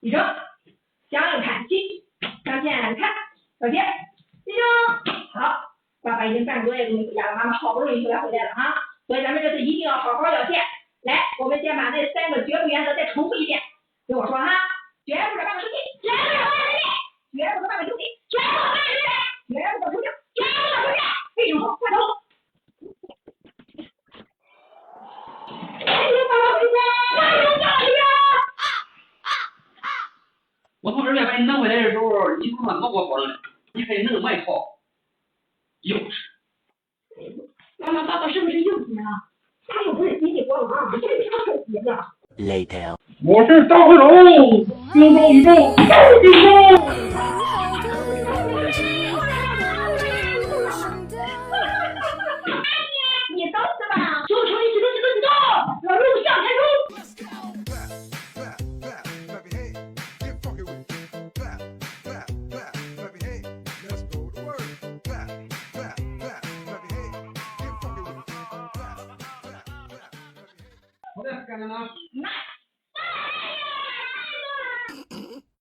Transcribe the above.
医生，想看齐，向前看，小姐，医生，好，爸爸已经半个多月都没回家了，妈妈好不容易就来回来了啊，所以咱们这次一定要好好要钱。来，我们先把那3个绝不原则再重复一遍，跟我说哈，绝不是半个生气，绝不是半个生气，绝不是半个生气，绝不是半个生气，绝不是出镜，绝不是出镜，为什么？快走！我从这边把你弄回来的时候，你他妈老给我说了，你还弄外套，幼稚。妈妈，爸爸是不是又急了？他又不是急你光啊，这是他太急了。Later， 我是大灰龙，宇宙宇宙大宇宙。你等死吧！所有球迷启动，老路向前冲！好的，干着呢。